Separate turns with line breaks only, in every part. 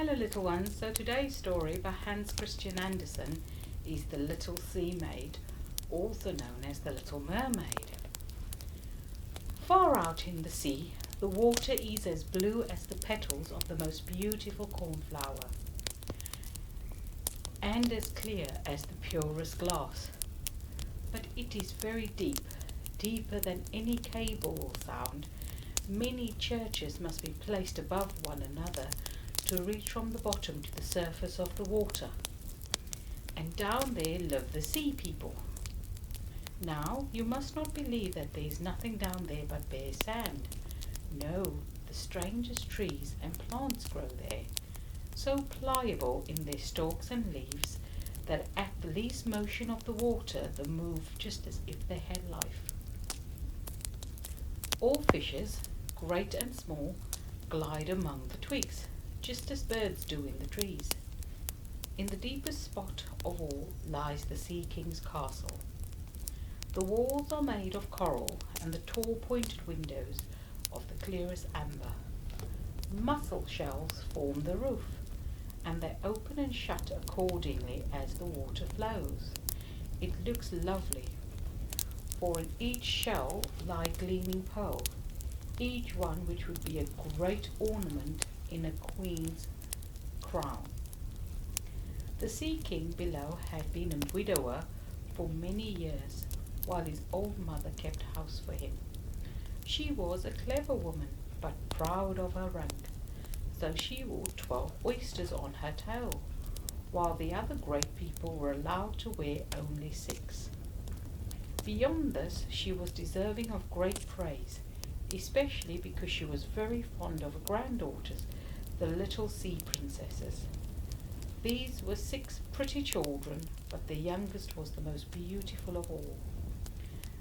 Hello little ones, so today's story by Hans Christian Andersen is The Little Sea Maid, also known as The Little Mermaid. Far out in the sea, the water is as blue as the petals of the most beautiful cornflower, and as clear as the purest glass. But it is very deep, deeper than any cable will sound. Many churches must be placed above one another to reach from the bottom to the surface of the water. And down there live the sea people. Now, you must not believe that there is nothing down there but bare sand. No, the strangest trees and plants grow there, so pliable in their stalks and leaves that at the least motion of the water they move just as if they had life. All fishes, great and small, glide among the twigs, just as birds do in the trees. In the deepest spot of all lies the Sea King's castle. The walls are made of coral and the tall pointed windows of the clearest amber. Mussel shells form the roof, and they open and shut accordingly as the water flows. It looks lovely, for in each shell lie gleaming pearls, each one which would be a great ornament in a queen's crown. The Sea King below had been a widower for many years, while his old mother kept house for him. She was a clever woman, but proud of her rank, so she wore 12 oysters on her tail, while the other great people were allowed to wear only 6. Beyond this, she was deserving of great praise, especially because she was very fond of her granddaughters, the little sea princesses. These were 6 pretty children, but the youngest was the most beautiful of all.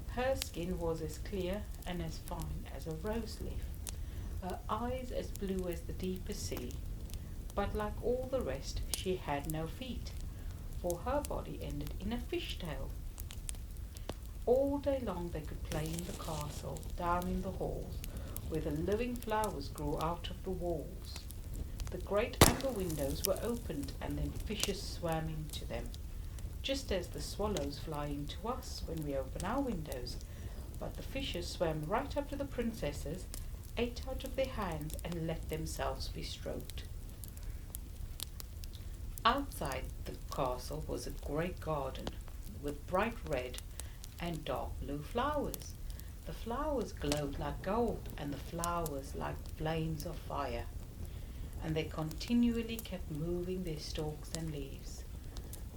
Her skin was as clear and as fine as a rose leaf, her eyes as blue as the deepest sea, but like all the rest she had no feet, for her body ended in a fishtail. All day long they could play in the castle, down in the halls, where the living flowers grew out of the walls. The great amber windows were opened, and then fishes swam into them, just as the swallows fly into us when we open our windows. But the fishes swam right up to the princesses, ate out of their hands, and let themselves be stroked. Outside the castle was a great garden with bright red and dark blue flowers. The flowers glowed like gold, and the flowers like flames of fire, and they continually kept moving their stalks and leaves.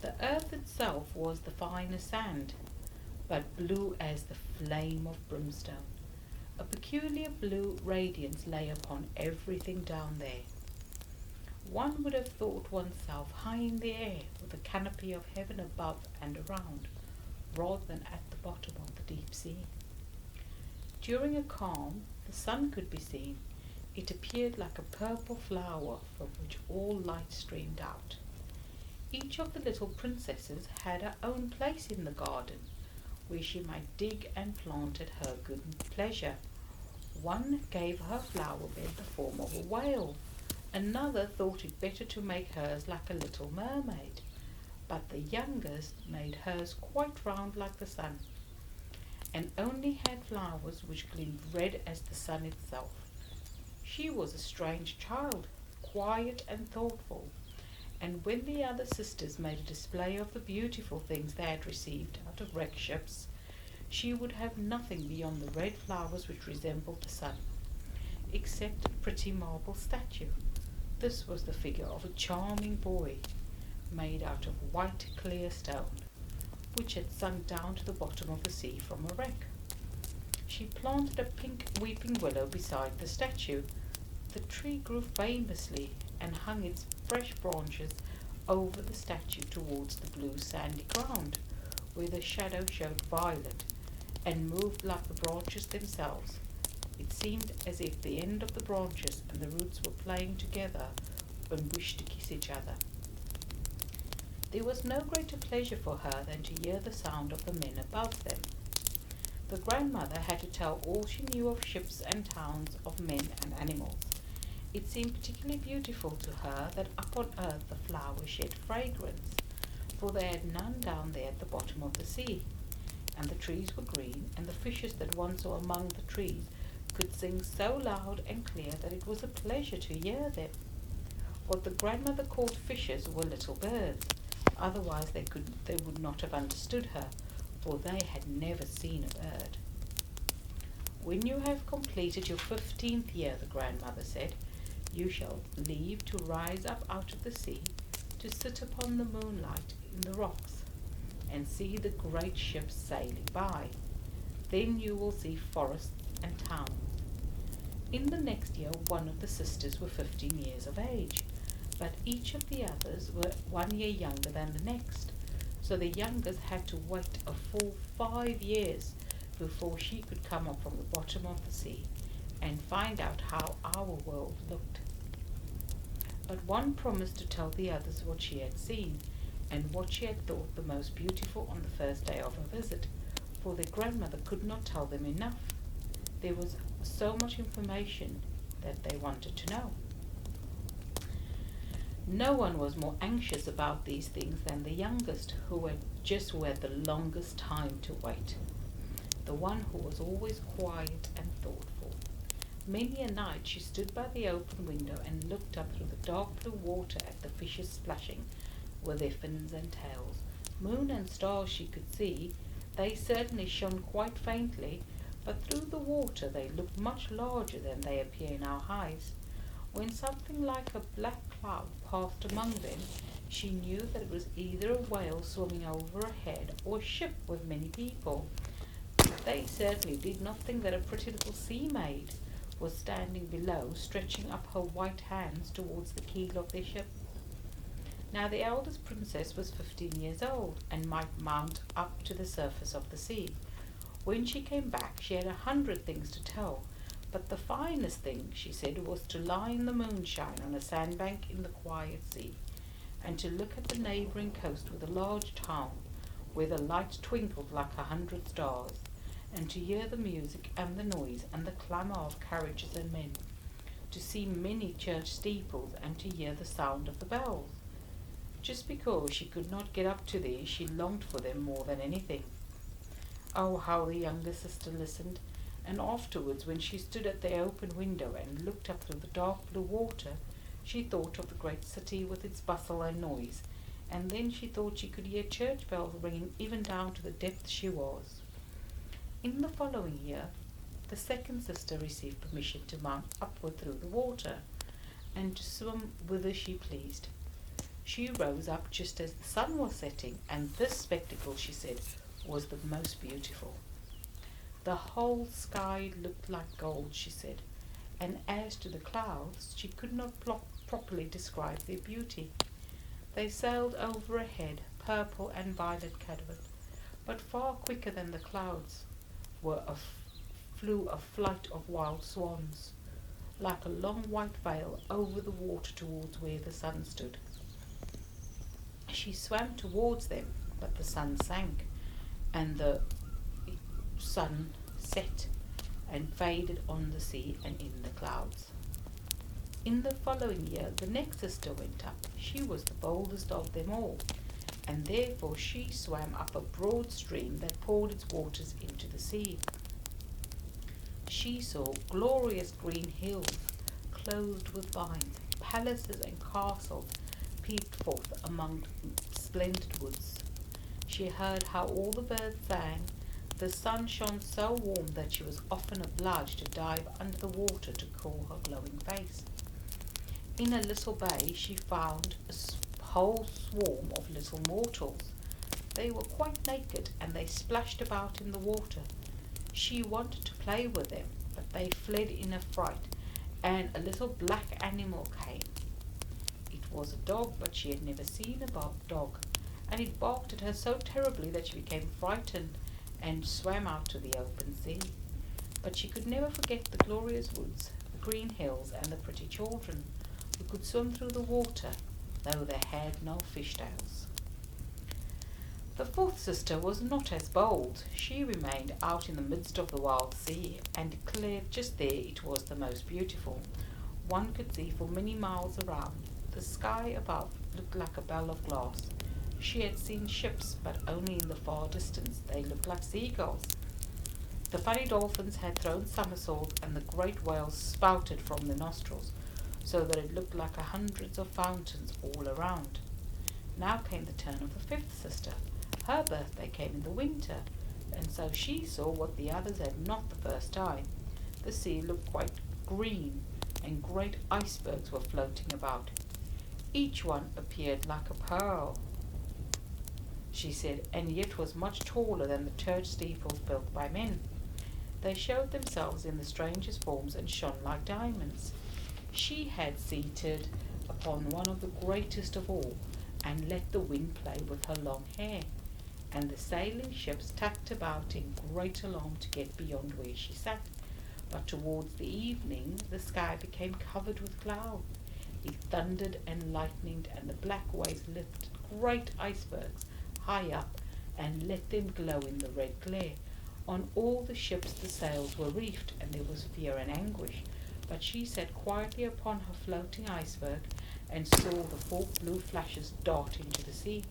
The earth itself was the finest sand, but blue as the flame of brimstone. A peculiar blue radiance lay upon everything down there. One would have thought oneself high in the air, with a canopy of heaven above and around, rather than at the bottom of the deep sea. During a calm, the sun could be seen. It appeared like a purple flower from which all light streamed out. Each of the little princesses had her own place in the garden, where she might dig and plant at her good pleasure. One gave her flower bed the form of a whale. Another thought it better to make hers like a little mermaid, but the youngest made hers quite round like the sun, and only had flowers which gleamed red as the sun itself. She was a strange child, quiet and thoughtful, and when the other sisters made a display of the beautiful things they had received out of wrecked ships, she would have nothing beyond the red flowers which resembled the sun, except a pretty marble statue. This was the figure of a charming boy, made out of white clear stone, which had sunk down to the bottom of the sea from a wreck. She planted a pink weeping willow beside the statue. The tree grew famously and hung its fresh branches over the statue towards the blue sandy ground, where the shadow showed violet and moved like the branches themselves. It seemed as if the end of the branches and the roots were playing together and wished to kiss each other. There was no greater pleasure for her than to hear the sound of the men above them. The grandmother had to tell all she knew of ships and towns, of men and animals. It seemed particularly beautiful to her that up on earth the flowers shed fragrance, for they had none down there at the bottom of the sea, and the trees were green, and the fishes that one saw among the trees could sing so loud and clear that it was a pleasure to hear them. What the grandmother called fishes were little birds, otherwise they would not have understood her, for they had never seen a bird. When you have completed your 15th year, the grandmother said, you shall leave to rise up out of the sea, to sit upon the moonlight in the rocks, and see the great ships sailing by. Then you will see forests and towns. In the next year, one of the sisters were 15 years of age, but each of the others were 1 year younger than the next, so the youngest had to wait a full 5 years before she could come up from the bottom of the sea and find out how our world looked. But one promised to tell the others what she had seen, and what she had thought the most beautiful on the first day of her visit, for their grandmother could not tell them enough. There was so much information that they wanted to know. No one was more anxious about these things than the youngest, who had the longest time to wait, the one who was always quiet and thoughtful. Many a night she stood by the open window and looked up through the dark blue water at the fishes splashing with their fins and tails. Moon and stars she could see. They certainly shone quite faintly, but through the water they looked much larger than they appear in our eyes. When something like a black cloud passed among them, she knew that it was either a whale swimming overhead or a ship with many people. They certainly did not think that a pretty little sea maid was standing below, stretching up her white hands towards the keel of their ship. Now the eldest princess was 15 years old, and might mount up to the surface of the sea. When she came back, she had 100 things to tell, but the finest thing, she said, was to lie in the moonshine on a sandbank in the quiet sea, and to look at the neighbouring coast with a large town, where the light twinkled like 100 stars, and to hear the music and the noise and the clamour of carriages and men, to see many church steeples and to hear the sound of the bells. Just because she could not get up to these, she longed for them more than anything. Oh, how the younger sister listened, and afterwards, when she stood at the open window and looked up through the dark blue water, she thought of the great city with its bustle and noise, and then she thought she could hear church bells ringing even down to the depth she was. In the following year, the second sister received permission to mount upward through the water, and to swim whither she pleased. She rose up just as the sun was setting, and this spectacle, she said, was the most beautiful. The whole sky looked like gold, she said, and as to the clouds, she could not properly describe their beauty. They sailed overhead, purple and violet coloured, but far quicker than the clouds flew a flight of wild swans, like a long white veil over the water towards where the sun stood. She swam towards them, but the sun sank, and the sun set and faded on the sea and in the clouds. In the following year, the next sister went up. She was the boldest of them all, and therefore she swam up a broad stream that poured its waters into the sea. She saw glorious green hills clothed with vines, palaces and castles peeped forth among splendid woods. She heard how all the birds sang. The sun shone so warm that she was often obliged to dive under the water to cool her glowing face. In a little bay she found a whole swarm of little mortals. They were quite naked, and they splashed about in the water. She wanted to play with them, but they fled in a fright, and a little black animal came. It was a dog, but she had never seen a dog, and it barked at her so terribly that she became frightened and swam out to the open sea. But she could never forget the glorious woods, the green hills, and the pretty children, who could swim through the water, though they had no fishtails. The fourth sister was not as bold. She remained out in the midst of the wild sea, and declared just there it was the most beautiful. one could see for many miles around. The sky above looked like a bell of glass. She had seen ships, but only in the far distance. They looked like seagulls. The funny dolphins had thrown somersaults, and the great whales spouted from their nostrils, so that it looked like hundreds of fountains all around. Now came the turn of the fifth sister. Her birthday came in the winter, and so she saw what the others had not the first time. The sea looked quite green, and great icebergs were floating about. Each one appeared like a pearl, she said, and yet was much taller than the church steeples built by men. They showed themselves in the strangest forms and shone like diamonds. She had seated upon one of the greatest of all, and let the wind play with her long hair, and the sailing ships tacked about in great alarm to get beyond where she sat. But towards the evening the sky became covered with cloud. It thundered and lightened, and the black waves lifted great icebergs high up, and let them glow in the red glare. On all the ships the sails were reefed, and there was fear and anguish. But she sat quietly upon her floating iceberg, and saw the forked blue flashes dart into the sea.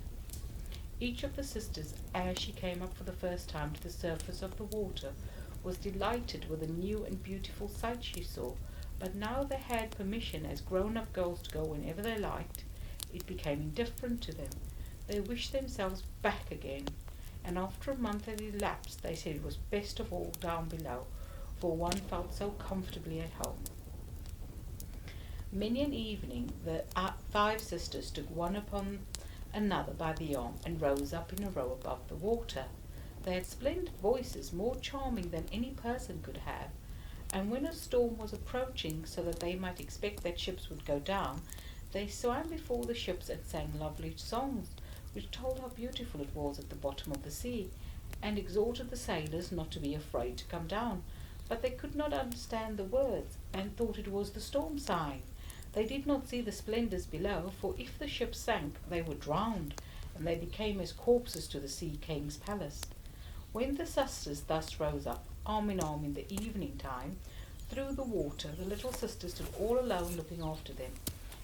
Each of the sisters, as she came up for the first time to the surface of the water, was delighted with the new and beautiful sight she saw. But now they had permission as grown-up girls to go whenever they liked. It became indifferent to them. They wished themselves back again, and after a month had elapsed, they said it was best of all down below, for one felt so comfortably at home. Many an evening the 5 sisters took one upon another by the arm, and rose up in a row above the water. They had splendid voices, more charming than any person could have, and when a storm was approaching, so that they might expect that ships would go down, they swam before the ships and sang lovely songs, which told how beautiful it was at the bottom of the sea, and exhorted the sailors not to be afraid to come down. But they could not understand the words, and thought it was the storm sighing. They did not see the splendours below, for if the ship sank, they were drowned, and they became as corpses to the sea king's palace. When the sisters thus rose up, arm in arm in the evening time, through the water, the little sister stood all alone looking after them,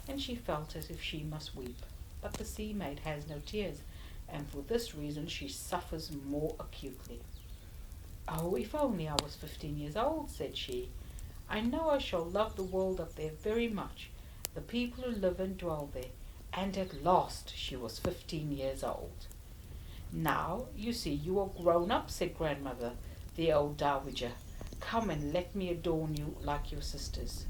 and she felt as if she must weep. But the sea maid has no tears, and for this reason she suffers more acutely. "Oh, if only I was 15 years old," said she. "I know I shall love the world up there very much, the people who live and dwell there." And at last she was 15 years old. "Now, you see, you are grown up," said grandmother, the old dowager. "Come and let me adorn you like your sisters."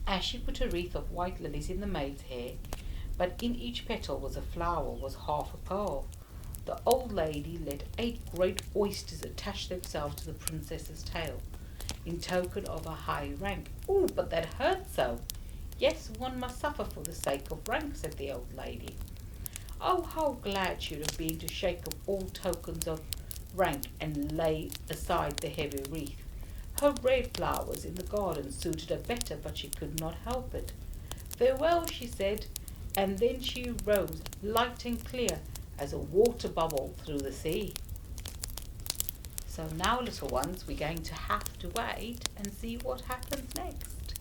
As she put a wreath of white lilies in the maid's hair, but in each petal was a flower, was half a pearl, the old lady let 8 great oysters attach themselves to the princess's tail, in token of a high rank. "Oh, but that hurts so." "Yes, one must suffer for the sake of rank," said the old lady. Oh, how glad she would have been to shake off all tokens of rank and lay aside the heavy wreath. Her red flowers in the garden suited her better, but she could not help it. "Farewell," she said, and then she rose, light and clear as a water bubble through the sea. So now, little ones, we're going to have to wait and see what happens next.